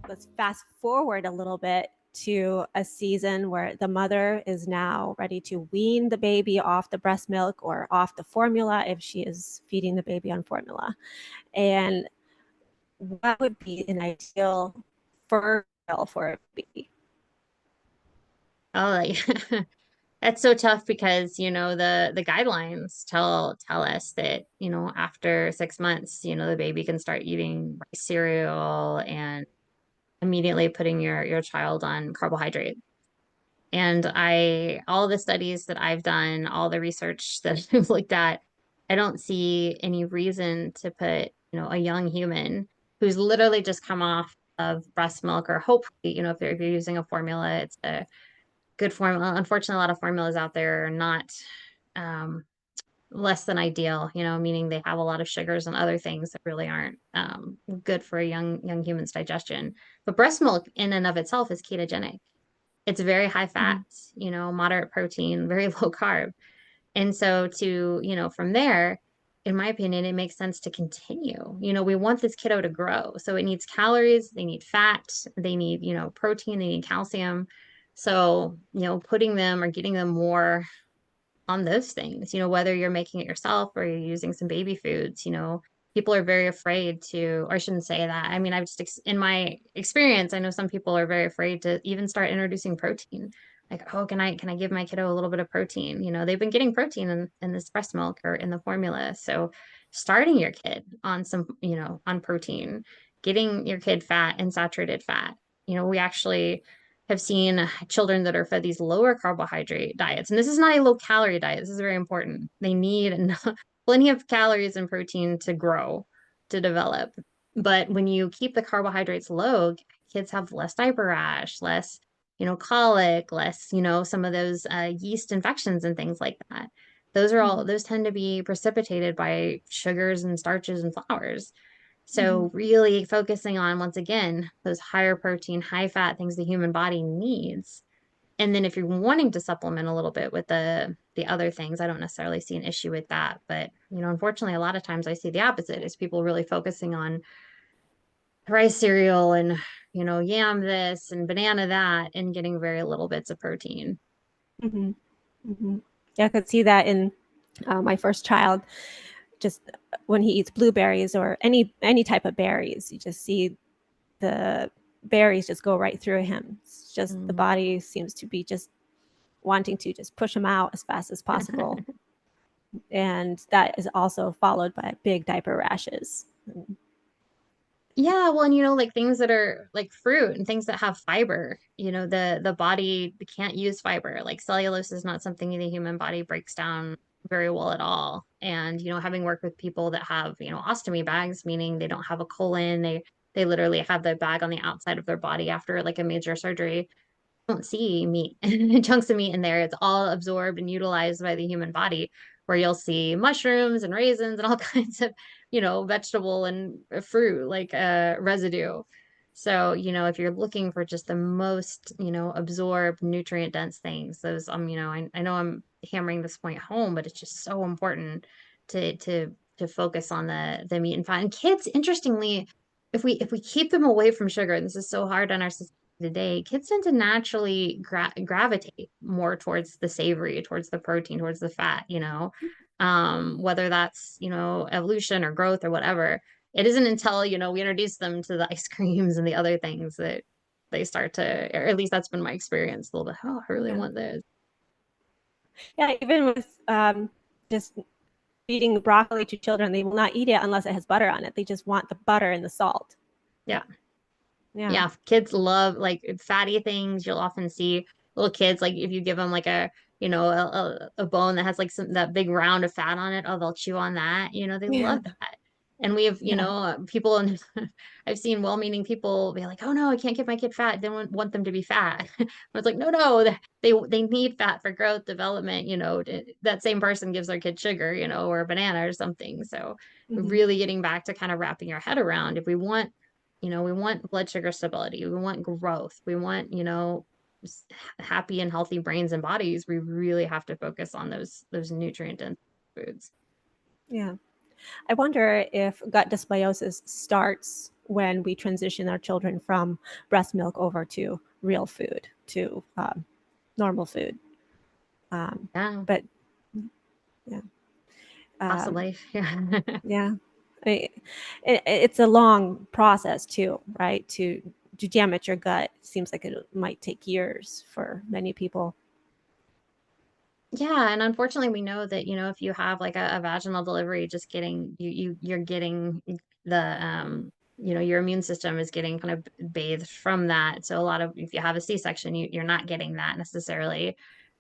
let's fast forward a little bit to a season where the mother is now ready to wean the baby off the breast milk or off the formula if she is feeding the baby on formula. And what would be an ideal fertile for a baby? Oh, that's so tough because, the guidelines tell us that, after 6 months, the baby can start eating rice cereal and immediately putting your child on carbohydrate. And all the studies that I've done, all the research that I've looked at, I don't see any reason to put, a young human who's literally just come off of breast milk, or hopefully, if you're using a formula, it's a good formula. Unfortunately, a lot of formulas out there are not um, less than ideal, meaning they have a lot of sugars and other things that really aren't good for a young human's digestion. But breast milk in and of itself is ketogenic. It's very high fat, Mhm. moderate protein, very low carb. And so from there, in my opinion, it makes sense to continue. We want this kiddo to grow. So it needs calories, they need fat, they need, protein, they need calcium. So, putting them or getting them more on those things, whether you're making it yourself or you're using some baby foods, people are very afraid to, or I shouldn't say that. I mean, in my experience, I know some people are very afraid to even start introducing protein. Like, oh, can I give my kiddo a little bit of protein? They've been getting protein in this breast milk or in the formula. So starting your kid on some, on protein, getting your kid fat and saturated fat. We actually have seen children that are fed these lower carbohydrate diets. And this is not a low calorie diet. This is very important. They need plenty of calories and protein to grow, to develop. But when you keep the carbohydrates low, kids have less diaper rash, less, colic, less, some of those yeast infections and things like that. Mhm. Those tend to be precipitated by sugars and starches and flours. Mhm. So really focusing on, once again, those higher protein, high fat things the human body needs. And then if you're wanting to supplement a little bit with the other things, I don't necessarily see an issue with that. But, unfortunately, a lot of times I see the opposite is people really focusing on rice cereal and, yam this and banana that and getting very little bits of protein. Mhm. Mhm. Yeah, I could see that in my first child. Just when he eats blueberries or any type of berries, you just see the berries just go right through him. It's just the Mm. body seems to be just wanting to just push him out as fast as possible. And that is also followed by big diaper rashes. Yeah, well, and like things that are like fruit and things that have fiber, the body can't use fiber. Like cellulose is not something the human body breaks down very well at all. And having worked with people that have, ostomy bags, meaning they don't have a colon, they literally have the bag on the outside of their body after like a major surgery. Don't see meat, chunks of meat in there. It's all absorbed and utilized by the human body, where you'll see mushrooms and raisins and all kinds of, vegetable and fruit like residue. So, if you're looking for just the most, absorbed nutrient dense things, those I know I'm hammering this point home, but it's just so important to focus on the meat and fat. And kids, interestingly, if we keep them away from sugar, and this is so hard on our society today, kids tend to naturally gravitate more towards the savory, towards the protein, towards the fat, whether that's, evolution or growth or whatever. It isn't until, we introduce them to the ice creams and the other things that they start to, or at least that's been my experience, a little bit, oh, I really Yeah. want this. Yeah, even with just feeding broccoli to children, they will not eat it unless it has butter on it. They just want the butter and the salt. Yeah. Yeah. Yeah, kids love like fatty things. You'll often see little kids, like if you give them like a bone that has like that big round of fat on it, oh, they'll chew on that. They Yeah. love that. And we have, Yeah. people, and I've seen well-meaning people be like, "Oh no, I can't give my kid fat. They don't want them to be fat." I was like, "No, no, they need fat for growth, development. That same person gives their kid sugar, or a banana or something." So Mhm. really getting back to kind of wrapping your head around, if we want, we want blood sugar stability. We want growth. We want, happy and healthy brains and bodies. We really have to focus on those nutrient dense foods. Yeah. I wonder if gut dysbiosis starts when we transition our children from breast milk over to real food, to normal food. Yeah, But yeah, um, possibly. Yeah. yeah, it, it's a long process too, right? To damage your gut, it seems like it might take years for many people. Yeah, and unfortunately, we know that, if you have like a vaginal delivery, just getting you're getting the your immune system is getting kind of bathed from that. So a lot of if you have a C-section, you're not getting that necessarily.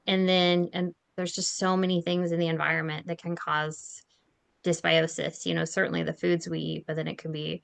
And there's just so many things in the environment that can cause dysbiosis. Certainly the foods we eat, but then it can be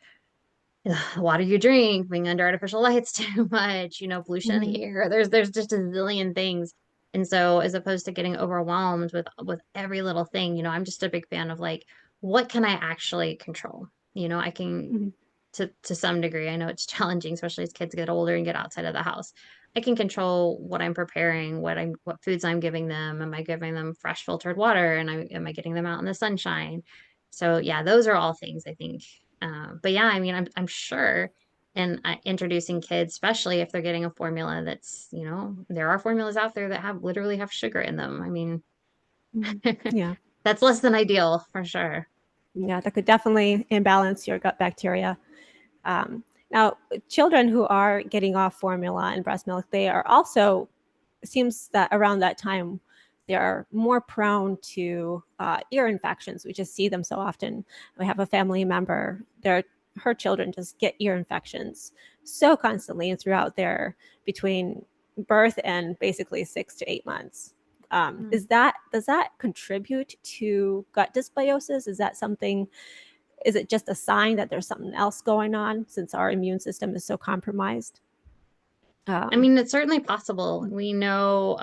water you drink, being under artificial lights too much, pollution in Hmm. the air. There's just a zillion things. And so as opposed to getting overwhelmed with every little thing, I'm just a big fan of like, what can I actually control? I can Hmm. to some degree. I know it's challenging, especially as kids get older and get outside of the house. I can control what I'm preparing, what foods I'm giving them. Am I giving them fresh filtered water? And am I getting them out in the sunshine? So yeah, those are all things I think. But yeah, I mean, I'm sure, and introducing kids, especially if they're getting a formula that's, there are formulas out there that have literally have sugar in them. I mean, Hmm. Yeah. that's less than ideal for sure. Yeah, that could definitely imbalance your gut bacteria. Now, children who are getting off formula and breast milk, they are also, it seems that around that time, they are more prone to ear infections. We just see them so often. We have a family member, her children just get ear infections so constantly and throughout their between birth and basically 6 to 8 months. Does that contribute to gut dysbiosis? Is that something, is it just a sign that there's something else going on since our immune system is so compromised? I Um, mean, it's certainly possible. We know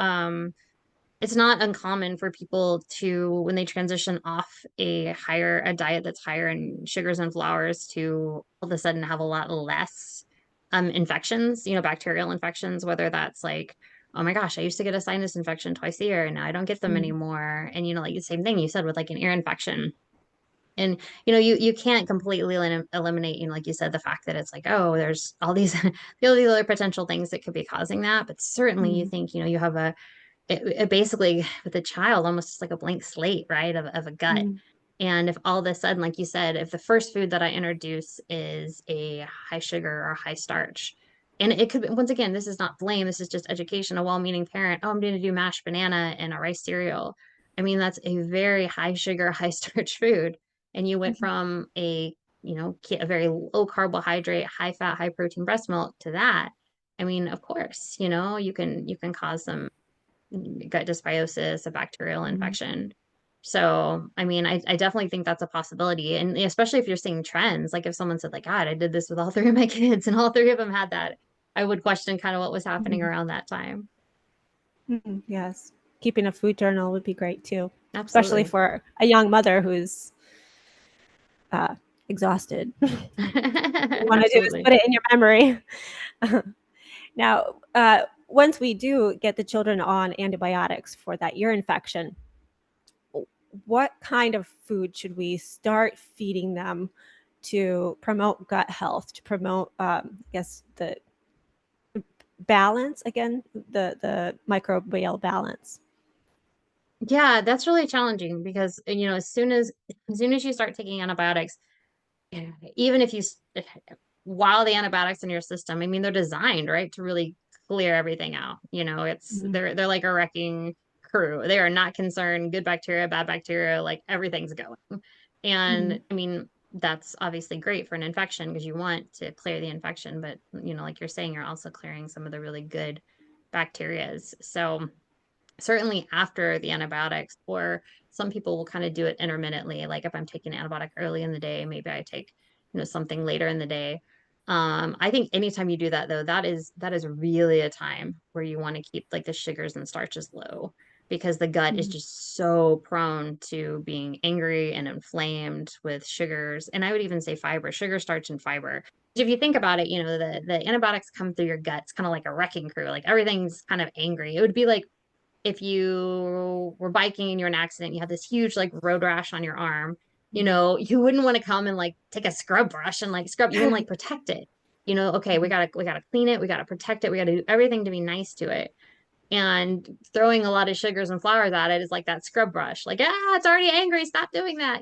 it's not uncommon for people to, when they transition off a diet that's higher in sugars and flours, to all of a sudden have a lot less infections, bacterial infections, whether that's like, oh my gosh, I used to get a sinus infection twice a year and now I don't get them mm, anymore. And like the same thing you said with like an ear infection. And you can't completely eliminate, like you said, the fact that it's like, oh, there's all these all these other potential things that could be causing that. But certainly you mm, think, you have it basically with a child almost like a blank slate, right, of a gut. mm, And if all of a sudden, like you said, if the first food that I introduce is a high sugar or high starch, and it could be, once again, this is not blame, this is just education, a well-meaning parent, oh, I'm going to do mashed banana and a rice cereal. I mean, that's a very high sugar, high starch food. And you went mhm, from a very low carbohydrate, high fat, high protein breast milk to that. I mean, of course, you can cause some gut dysbiosis, a bacterial mhm, infection. So, I mean, I definitely think that's a possibility. And especially if you're seeing trends, like if someone said, like, God, I did this with all three of my kids and all three of them had that, I would question kind of what was happening mhm, around that time. mhm. Yes, keeping a food journal would be great too, especially Absolutely. for a young mother who's uh, exhausted. You want to do is Absolutely. put it in your memory. Now, once we do get the children on antibiotics for that ear infection, what kind of food should we start feeding them to promote gut health, to promote, I guess, the balance again, the microbial balance? Yeah, that's really challenging because as soon as you start taking antibiotics, yeah, even if while the antibiotics in your system, I mean, they're designed, right, to really clear everything out. It's Mhm, they're like a wrecking crew. They are not concerned, good bacteria, bad bacteria, like everything's going. mhm, And I mean, that's obviously great for an infection because you want to clear the infection, but like you're saying, you're also clearing some of the really good bacterias. So certainly after the antibiotics, or some people will kind of do it intermittently. Like if I'm taking an antibiotic early in the day, maybe I take, something later in the day. I think anytime you do that though, that is really a time where you want to keep like the sugars and starches low because the gut is mhm, just so prone to being angry and inflamed with sugars. And I would even say fiber, sugar, starch, and fiber. If you think about it, the antibiotics come through your gut. It's kind of like a wrecking crew. Like everything's kind of angry. It would be like if you were biking and you're in an accident, you have this huge like road rash on your arm, You wouldn't want to come and like take a scrub brush and like scrub. You want to like protect it. Okay, we gotta clean it, we gotta protect it, we gotta do everything to be nice to it. And throwing a lot of sugars and flours at it is like that scrub brush. Like, it's already angry. Stop doing that.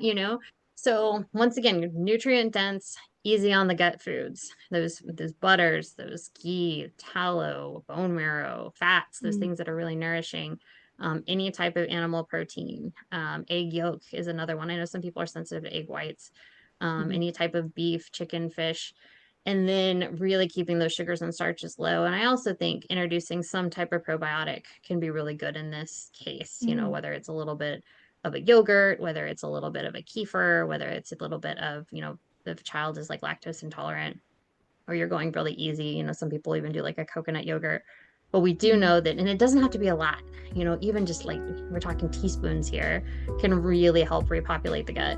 So once again, nutrient dense, easy on the gut foods. Those butters, those ghee, tallow, bone marrow, fats, those Mm, things that are really nourishing. Any type of animal protein. Egg yolk is another one. I know some people are sensitive to egg whites. mhm, Any type of beef, chicken, fish, and then really keeping those sugars and starches low. And I also think introducing some type of probiotic can be really good in this case, mm, whether it's a little bit of a yogurt, whether it's a little bit of a kefir, whether it's a little bit of, if the child is like lactose intolerant or you're going really easy, some people even do like a coconut yogurt. But we do mm. know that, and it doesn't have to be a lot, even just like we're talking teaspoons here, can really help repopulate the gut.